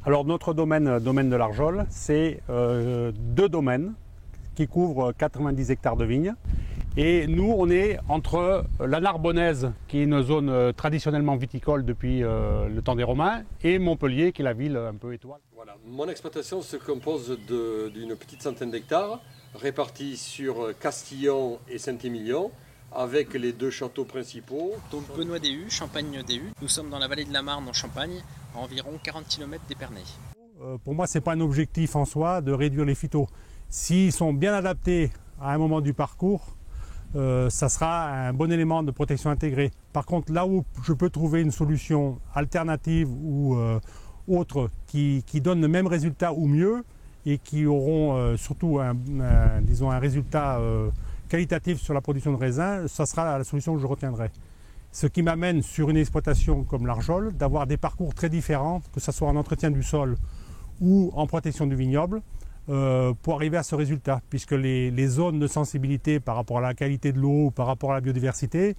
Alors notre domaine de l'Arjol, c'est deux domaines qui couvrent 90 hectares de vignes. Et nous, on est entre la Narbonnaise, qui est une zone traditionnellement viticole depuis le temps des Romains, et Montpellier, qui est la ville un peu étoile. Voilà. Mon exploitation se compose d'une petite centaine d'hectares, répartis sur Castillon et Saint-Émilion, avec les deux châteaux principaux. Donc Benoît des Hues, Champagne des Hues. Nous sommes dans la vallée de la Marne en Champagne, à environ 40 km d'Épernay. Pour moi, ce n'est pas un objectif en soi de réduire les phytos. S'ils sont bien adaptés à un moment du parcours, ça sera un bon élément de protection intégrée. Par contre, là où je peux trouver une solution alternative ou autre qui donne le même résultat ou mieux et qui auront surtout disons un résultat qualitatif sur la production de raisins, ça sera la solution que je retiendrai. Ce qui m'amène sur une exploitation comme l'Arjol, d'avoir des parcours très différents, que ce soit en entretien du sol ou en protection du vignoble, pour arriver à ce résultat, puisque les zones de sensibilité par rapport à la qualité de l'eau, par rapport à la biodiversité,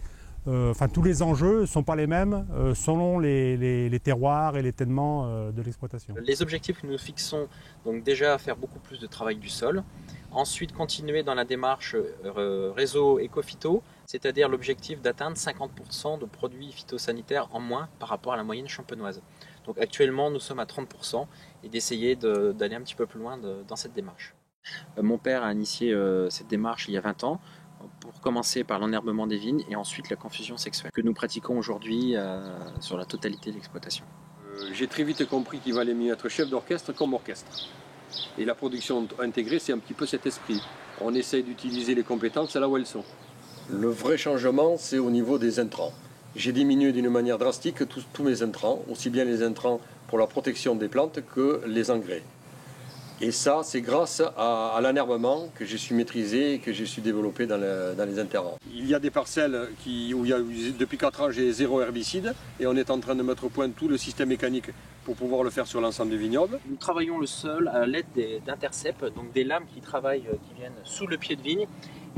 tous les enjeux ne sont pas les mêmes selon les terroirs et les tènements de l'exploitation. Les objectifs que nous fixons, donc déjà faire beaucoup plus de travail du sol, ensuite continuer dans la démarche réseau éco-phyto, c'est-à-dire l'objectif d'atteindre 50% de produits phytosanitaires en moins par rapport à la moyenne champenoise. Donc actuellement nous sommes à 30% et d'essayer d'aller un petit peu plus loin dans cette démarche. Mon père a initié cette démarche il y a 20 ans, pour commencer par l'enherbement des vignes et ensuite la confusion sexuelle que nous pratiquons aujourd'hui sur la totalité de l'exploitation. J'ai très vite compris qu'il valait mieux être chef d'orchestre comme orchestre. Et la production intégrée, c'est un petit peu cet esprit. On essaye d'utiliser les compétences là où elles sont. Le vrai changement, c'est au niveau des intrants. J'ai diminué d'une manière drastique tous mes intrants, aussi bien les intrants pour la protection des plantes que les engrais. Et ça, c'est grâce à l'enherbement que j'ai su maîtriser et que j'ai su développer dans les interrants. Il y a des parcelles où depuis 4 ans, j'ai 0 herbicide et on est en train de mettre au point tout le système mécanique pour pouvoir le faire sur l'ensemble des vignobles. Nous travaillons le sol à l'aide d'intercepts, donc des lames qui viennent sous le pied de vigne,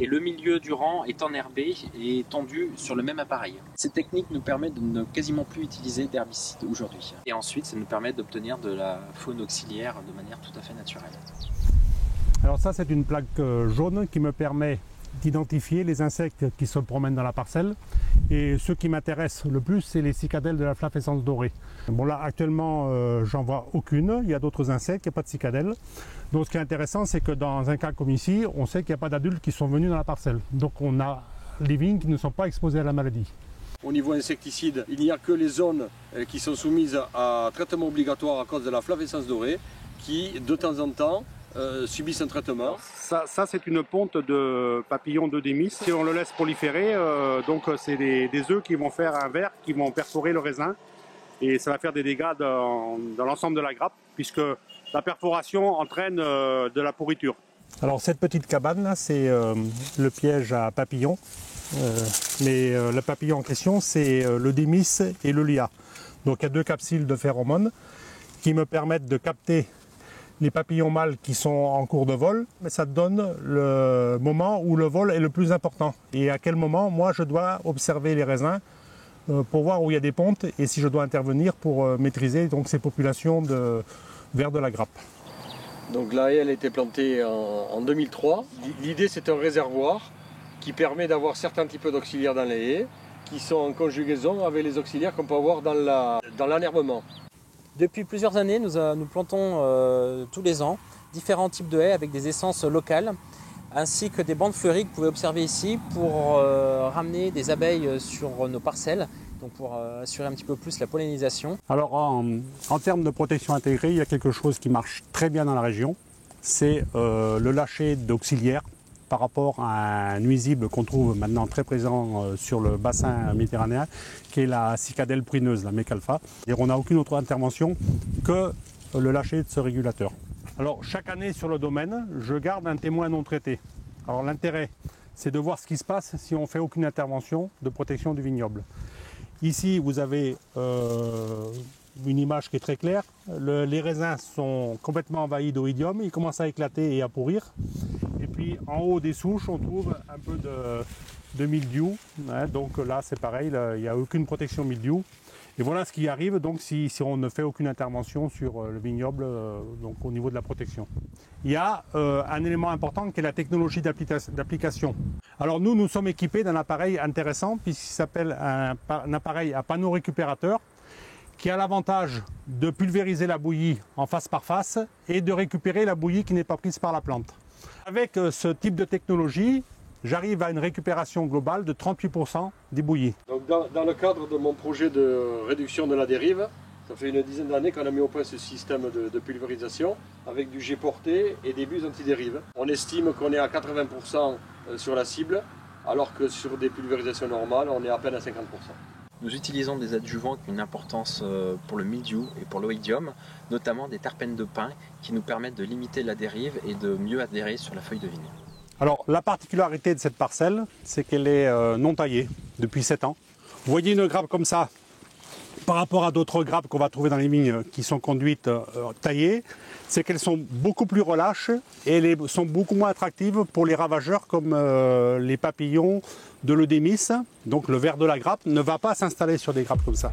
et le milieu du rang est enherbé et tendu sur le même appareil. Cette technique nous permet de ne quasiment plus utiliser d'herbicides aujourd'hui. Et ensuite, ça nous permet d'obtenir de la faune auxiliaire de manière tout à fait naturelle. Alors ça, c'est une plaque jaune qui me permet d'identifier les insectes qui se promènent dans la parcelle. Et ce qui m'intéresse le plus, c'est les cicadelles de la flavescence dorée. Bon là, actuellement, j'en vois aucune. Il y a d'autres insectes, il n'y a pas de cicadelles. Donc ce qui est intéressant, c'est que dans un cas comme ici, on sait qu'il n'y a pas d'adultes qui sont venus dans la parcelle. Donc on a les vignes qui ne sont pas exposées à la maladie. Au niveau insecticide, il n'y a que les zones qui sont soumises à traitement obligatoire à cause de la flavescence dorée qui, de temps en temps, subissent un traitement. Ça c'est une ponte de papillon d'Eudémis. Si on le laisse proliférer, donc c'est des œufs qui vont faire un verre, qui vont perforer le raisin. Et ça va faire des dégâts dans l'ensemble de la grappe, puisque la perforation entraîne de la pourriture. Alors cette petite cabane là, c'est le piège à papillons. Mais le papillon en question, c'est le Démis et le Lia. Donc il y a 2 capsules de phéromones qui me permettent de capter les papillons mâles qui sont en cours de vol, mais ça donne le moment où le vol est le plus important. Et à quel moment, moi, je dois observer les raisins pour voir où il y a des pontes et si je dois intervenir pour maîtriser donc, ces populations de vers de la grappe. Donc la haie, elle a été plantée en 2003. L'idée, c'est un réservoir qui permet d'avoir certains types d'auxiliaires dans les haies qui sont en conjugaison avec les auxiliaires qu'on peut avoir dans l'enherbement. Depuis plusieurs années, nous plantons tous les ans différents types de haies avec des essences locales, ainsi que des bandes fleuries que vous pouvez observer ici pour ramener des abeilles sur nos parcelles, donc pour assurer un petit peu plus la pollinisation. Alors en termes de protection intégrée, il y a quelque chose qui marche très bien dans la région, c'est le lâcher d'auxiliaires par rapport à un nuisible qu'on trouve maintenant très présent sur le bassin méditerranéen, qui est la cicadelle pruineuse, la Mécalpha. Et on n'a aucune autre intervention que le lâcher de ce régulateur. Alors chaque année sur le domaine, je garde un témoin non traité. Alors l'intérêt, c'est de voir ce qui se passe si on ne fait aucune intervention de protection du vignoble. Ici, vous avez une image qui est très claire. Les raisins sont complètement envahis d'oïdium, ils commencent à éclater et à pourrir. Et puis en haut des souches, on trouve un peu de mildiou. Donc là, c'est pareil, il n'y a aucune protection mildiou. Et voilà ce qui arrive donc si on ne fait aucune intervention sur le vignoble donc au niveau de la protection. Il y a un élément important qui est la technologie d'application. Alors nous sommes équipés d'un appareil intéressant puisqu'il s'appelle un appareil à panneau récupérateur qui a l'avantage de pulvériser la bouillie en face par face et de récupérer la bouillie qui n'est pas prise par la plante. Avec ce type de technologie, j'arrive à une récupération globale de 38% des bouillies. Donc dans le cadre de mon projet de réduction de la dérive, ça fait une dizaine d'années qu'on a mis au point ce système de pulvérisation avec du jet porté et des buses anti-dérive. On estime qu'on est à 80% sur la cible, alors que sur des pulvérisations normales, on est à peine à 50%. Nous utilisons des adjuvants qui ont une importance pour le mildiou et pour l'oïdium, notamment des terpènes de pin qui nous permettent de limiter la dérive et de mieux adhérer sur la feuille de vigne. Alors la particularité de cette parcelle, c'est qu'elle est non taillée depuis 7 ans. Vous voyez une grappe comme ça, par rapport à d'autres grappes qu'on va trouver dans les vignes qui sont conduites taillées, c'est qu'elles sont beaucoup plus relâches et elles sont beaucoup moins attractives pour les ravageurs comme les papillons de l'eudémis. Donc le ver de la grappe ne va pas s'installer sur des grappes comme ça.